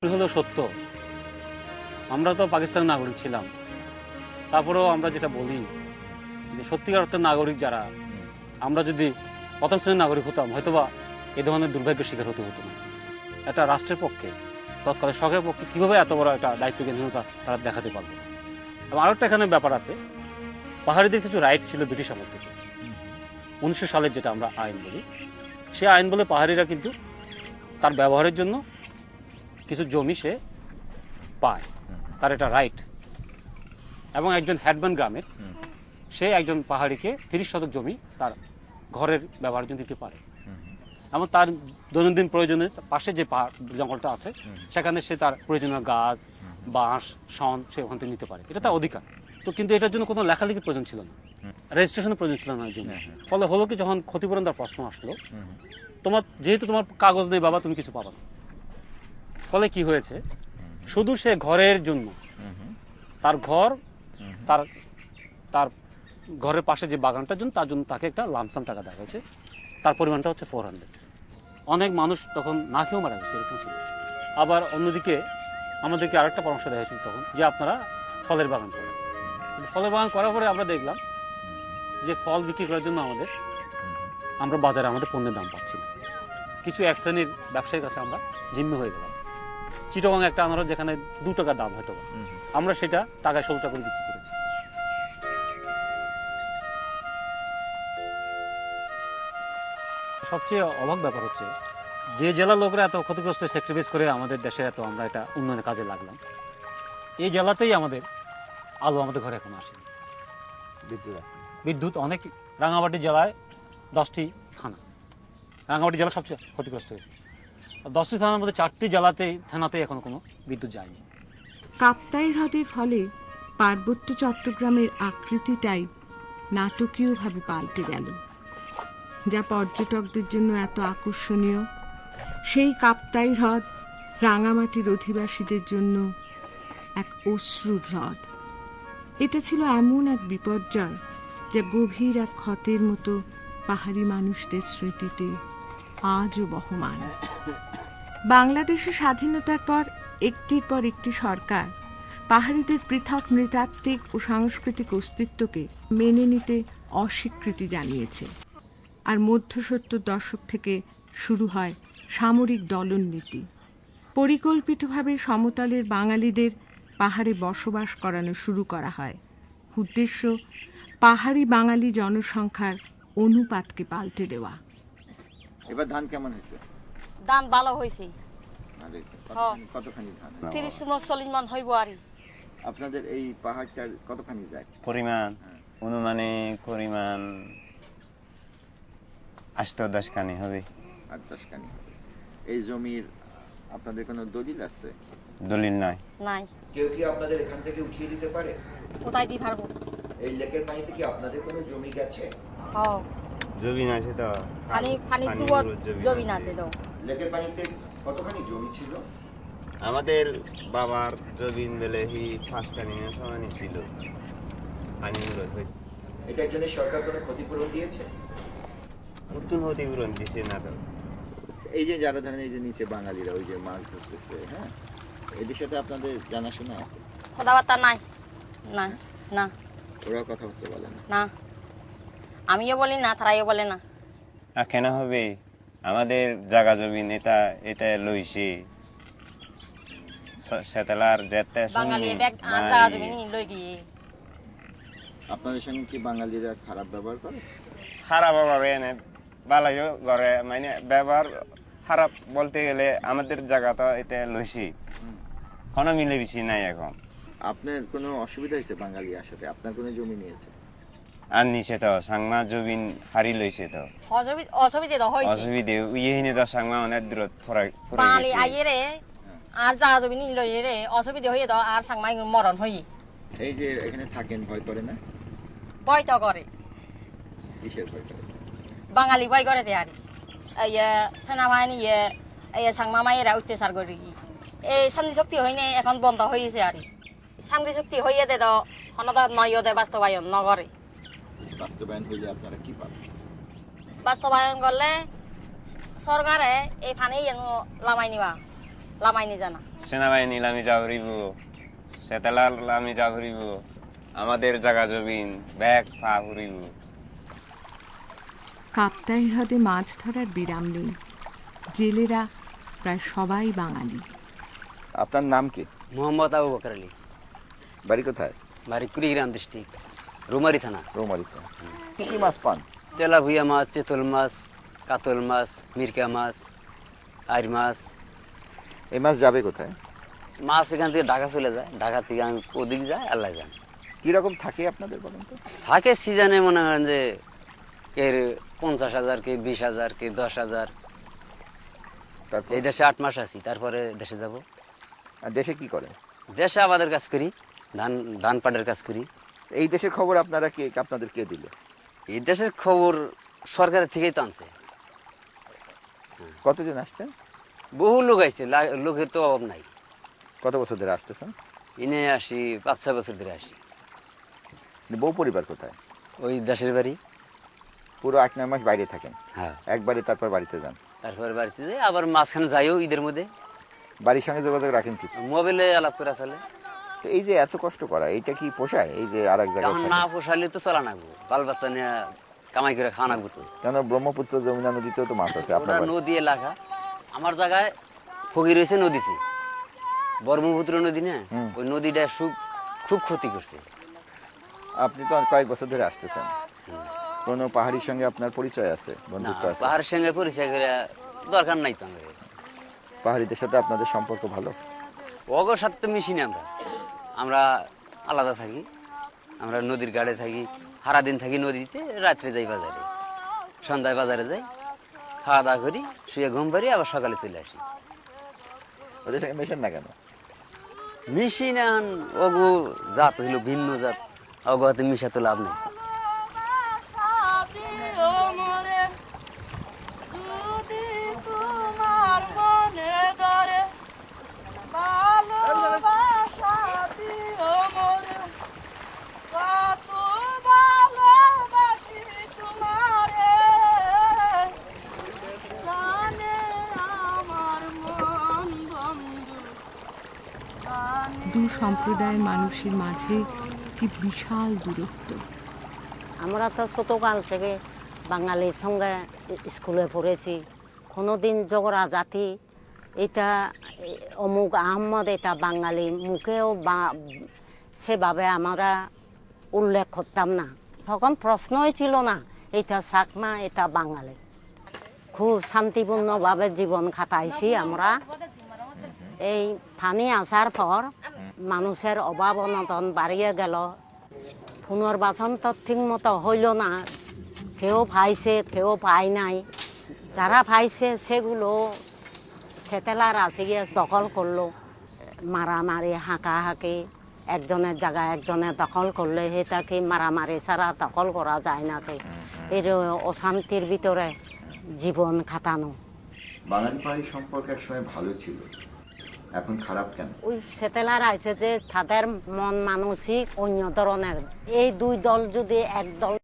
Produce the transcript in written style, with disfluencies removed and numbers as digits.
হলো সত্য, আমরা তো পাকিস্তানের নাগরিক ছিলাম, তারপরেও আমরা যেটা বলি যে সত্যিকার অর্থে নাগরিক যারা, আমরা যদি প্রথম শ্রেণীর নাগরিক হতাম হয়তোবা এ ধরনের দুর্ভাগ্যের শিকার হতে হতো না। একটা রাষ্ট্রের পক্ষে, তৎকালীন সরকারের পক্ষে কীভাবে এত বড় একটা দায়িত্বজ্ঞানহীনতা তারা দেখাতে পারবে। এবং আরও একটা এখানে ব্যাপার আছে, পাহাড়িদের কিছু রাইট ছিল ব্রিটিশ আমল থেকে, 1900 সালের যেটা আমরা আইন বলি, সে আইন বলে পাহাড়িরা কিন্তু তার ব্যবহারের জন্য কিছু জমি সে পায়, তার এটা রাইট। এবং একজন হেডম্যান গ্রামের, সে একজন পাহাড়িকে 30 শতক জমি তার ঘরের ব্যবহারের জন্য দিতে পারে, এবং তার দৈনন্দিন প্রয়োজনে পাশে যে জঙ্গলটা আছে সেখানে সে তার প্রয়োজনীয় গাছ, বাঁশ, শন সে ওখান থেকে নিতে পারে, এটা তার অধিকার। তো কিন্তু এটার জন্য কোনো লেখালেখির প্রয়োজন ছিল না, রেজিস্ট্রেশনের প্রয়োজন ছিল না এই জন্য। ফলে হলো কি, যখন ক্ষতিপূরণ দেওয়ার প্রশ্ন আসলো, যেহেতু তোমার কাগজ নেই বাবা, তুমি কিছু পাবা না। ফলে কি হয়েছে, শুধু সে ঘরের জন্য, তার ঘর, তার তার ঘরের পাশে যে বাগানটার জন্য, তার জন্য তাকে একটা লামসাম টাকা দেওয়া হয়েছে, তার পরিমাণটা হচ্ছে 400। অনেক মানুষ তখন না খেয়েও মারা গেছে, এরকম ছিল। আবার অন্যদিকে আমাদেরকে আরেকটা পরামর্শ দেওয়া হয়েছিল তখন, যে আপনারা ফলের বাগান করেন। ফলের বাগান করার পরে আমরা দেখলাম যে ফল বিক্রি করার জন্য আমরা বাজারে আমাদের পণ্যের দাম পাচ্ছি না। কিছু এক শ্রেণীর ব্যবসায়ীর কাছে আমরা জিম্মি হয়ে গেলাম। চিটাগং একটা আনারস যেখানে 2 টাকা দাম হয়তো, আমরা সেটা টাকায় 16 টাকা করে বিক্রি করেছি। সবচেয়ে অবাক ব্যাপার হচ্ছে, যে জেলার লোকরা এত ক্ষতিগ্রস্ত স্যাক্রিফাইস করে আমাদের দেশে এত আমরা এটা উন্নয়নের কাজে লাগলাম, এই জেলাতেই আমাদের আলো আমাদের ঘরে এখন আসে। বিদ্যুৎ অনেক, রাঙামাটি জেলায় 10টি থানা, রাঙামাটি জেলা সবচেয়ে ক্ষতিগ্রস্ত হয়েছে। 10টি থানার মধ্যে 4টি থানাতেই এখনো কোনো বিদ্যুৎ যায়নি। কাপ্তাই হ্রদের ফলে পার্বত্য চট্টগ্রামের আকৃতিটাই নাটকীয়ভাবে পাল্টে গেল। যা পর্যটকদের জন্য এত আকর্ষণীয়, সেই কাপ্তাই হ্রদ রাঙামাটির অধিবাসীদের জন্য এক অশ্রুর হ্রদ। এটা ছিল এমন এক বিপর্যয় যা গভীর এক ক্ষতের মতো পাহাড়ি মানুষদের স্মৃতিতে আজও বহমান। বাংলাদেশের স্বাধীনতার পর একটির পর একটি সরকার পাহাড়িদের পৃথক নৃতাত্ত্বিক ও সাংস্কৃতিক অস্তিত্বকে মেনে নিতে অস্বীকৃতি জানিয়েছে। আর মধ্য 70 দশক থেকে শুরু হয় সামরিক দলননীতি। পরিকল্পিতভাবে সমতলের বাঙালিদের পাহাড়ে বসবাস করানো শুরু করা হয়। উদ্দেশ্য পাহাড়ি বাঙালি জনসংখ্যার অনুপাতকে পাল্টে দেওয়া। এবার ধান কেমন হয়েছে? ধান ভালো হয়েছে। কতখানি ধান? 30-40 মান হইব। আর আপনাদের এই পাহাড়টার কতখানি যায় পরিমাণ? অনুমানিক পরিমাণ 8-10 খানি হবে। 8-10 খানি হবে। এই জমির আপনাদের কোনো দলিল আছে? দলিল নাই। নাই। কেউ কি আপনাদের এখান থেকে উঠিয়ে দিতে পারে? কোথায় দিই পারবো? এই লেকের পানিতে কি আপনাদের কোনো জমি গেছে? হ্যাঁ, জমিন আছে তো, পানি দুয়ার জমিন আছে তো। লেকের পানিতে কতখানি জমি ছিল? আমাদের বাবার জমিন বেলে 5 খানি সমানই ছিল। পানি এটার জন্য সরকার কোনো ক্ষতিপূরণ দিয়েছে? নতুন ক্ষতিপূরণ দিছে না তো। এই যে যারা ধরেন এই যে নিচে বাঙালিরা ওই যে মাছ ধরতেছে, হ্যাঁ, এদের সাথে আপনাদের জানাশোনা আছে? কথাবার্তা নাই। না না, ওরাও কথাবার্তা বলে না? না, আমিও বলি না, তারাইও বলে না। কেন হবে? আমাদের জায়গা জমিন এটা লইছি সেতলার যেতে বাঙালি ব্যাগ জায়গা জমিন লই গিয়ে। আপনাদের সঙ্গে কি বাঙালিরা খারাপ ব্যবহার করে? খারাপ ব্যবহার এনে বালাইও করে, মানে ব্যবহার খারাপ বলতে গেলে আমাদের জায়গা তো এটা লইছি, কোনো মিলে বেশি নাই। এখন আপনার কোনো অসুবিধা হয়েছে বাঙালি আসলে? আপনার কোনো জমি নিয়েছে? আর নিচে তো সাংমা জমিন হারি লইছে তো অসুবিধে তো হয়েছে। অসুবিধে ইয়ে তো সাংমা অনেক দূরত বাঙালি আইয়ে রে আর জায়গা জমিন লই রে, অসুবিধে হয়ে তো আর সাংমাই মরণ হই। এই যে এখানে থাকেন, ভয় করে না? ভয় তো করে। কিসের ভয় করে? বাঙালি ভয় করে দেয়ারি। সেনাবাহিনী সাংমা মাইয়েরা অত্যাচার করি। এই শান্তি শক্তি হয়নি, এখন বন্ধ হয়েছে। আর শান্তি শক্তি হইয়ে দে তো হনদা নয় দে বাস্তবায়ন নগরে। বাস্তবায়ন হইলে আপনারা কি পাবেন? বাস্তবায়ন করলে সরকারে এই পানি লামাই নিবা, লামাইনি জানা সেনাবাহিনী লামি যা হরিব সেতেলার লামি যা হরিব আমাদের জায়গা জমিন ব্যাগ পা হরিব। কাপ্তাই হ্রদে মাছ ধরার বিরাম নেই। জেলেরা প্রায় সবাই বাঙালি। আপনার নাম কি? মোহাম্মদ আবু বকর আলী, বাড়ি কোথায়? বাড়ি কুড়িগ্রাম ডিস্ট্রিক্ট, রুমারি থানা। রৌমারিতে। কি কি মাছ পান? তেলাভুইয়া মাছ, চেতল মাছ, কাতল মাছ, মিরকা মাছ, আইর মাছ। এই মাছ যাবে কোথায়? মাছ এখান থেকে ঢাকা চলে যায়, ঢাকা থেকে আমি ওদিক যায়, আল্লাহ যান। কিরকম থাকে আপনাদের বলেন তো? থাকে সিজনে মনে করেন যে কে 50,000, কে 20,000, কে 10,000। তারপর এই দেশে 8 মাস আছি, তারপরে দেশে যাব। আর দেশে কি করেন? দেশে আবাদের কাজ করি, ধান পাটের কাজ করি। এই দেশের খবর আপনাদের কে দিল? এই দেশের খবর সরকারের থেকেই তো আনছে। কতজন আসছেন? বহু লোক আসছে, লোকের তো অভাব নাই। কত বছর ধরে আসতেছেন? এনে আসি 5-6 বছর ধরে আসি। বউ পরিবার কোথায়? ওই দেশের বাড়ি। পুরো 8-9 মাস বাইরে থাকেন, হ্যাঁ, একবারে তারপর বাড়িতে যান। তারপরে বাড়িতে যাই, আবার মাঝখানে যাইও ঈদের মধ্যে। বাড়ির সঙ্গে যোগাযোগ রাখেন কি? মোবাইলে আলাপ করে চলে। তো এই যে এত কষ্ট করা, এইটা কি পোষায়? এই যে আর এক জায়গায় এখন থাকা? না পোষালে তো চলা নাগবো, বাল বাচ্চা নিয়ে কামাই করে খাওয়া নাগবো তো। কেন ব্রহ্মপুত্র যমুনা নদীতেও তো মাছ আছে আপনার ওটা বাড়ি। নদী এলাকা, আমার জায়গায় ফকির হয়েছে নদীতে, ব্রহ্মপুত্র নদী না, ওই নদীটা খুব ক্ষতি করছে। আপনি তো আর কয়েক বছর ধরে আসতেছেন, কোনো পাহাড়ির সঙ্গে আপনার পরিচয় আছে, না, বন্ধুত্ব আছে? পাহাড়ের সঙ্গে পরিচয় করে দরকার নাই তো আমাদের। পাহাড়িদের সাথে আপনাদের সম্পর্ক ভালো? অগর সাথে তো মিশি না আমরা, আমরা আলাদা থাকি। আমরা নদীর গাড়ে থাকি, সারাদিন থাকি নদীতে, রাত্রে যাই বাজারে, সন্ধ্যায় বাজারে যাই, খাওয়া দাওয়া করি, শুয়ে ঘুম পারি, আবার সকালে চলে আসি। ওদের সঙ্গে মেশেন না কেন? মিশি না, অগু জাত ছিল ভিন্ন জাত, অগু হাতে মিশা তো লাভ নেই। দু সম্প্রদায়ের মানুষের মাঝে কি বিশাল দূরত্ব। আমরা তো ছোটকাল থেকে বাঙালির সঙ্গে স্কুলে পড়েছি, কোনোদিন ঝগড়া জাতি এটা অমুক আহমদ এটা বাঙালি মুখেও সেভাবে আমরা উল্লেখ করতাম না। তখন প্রশ্নই ছিল না এটা চাকমা এটা বাঙালি। খুব শান্তিপূর্ণভাবে জীবন কাটাইছি আমরা। এই পানি আসার পর মানুষের অভাব অনটন বাড়িয়ে গেল, পুনর্বাসন তো ঠিক মতো হইল না, কেউ পাইছে কেউ পায় নাই। যারা পাইছে সেগুলো সেটেলার আসে গিয়ে দখল করলো, মারামারি হাঁকাহাঁকি, একজনের জায়গায় একজনের দখল করলে সেটাকে মারামারি ছাড়া দখল করা যায় না। এর অশান্তির ভিতরে জীবন কাটানো। বাঙালি পাহাড়ি সম্পর্ক একসময় ভালো ছিল, এখন খারাপ কেন? ওই সেটেলার আছে যে তাদের মন মানসিক অন্য ধরনের। এই দুই দল যদি এক দল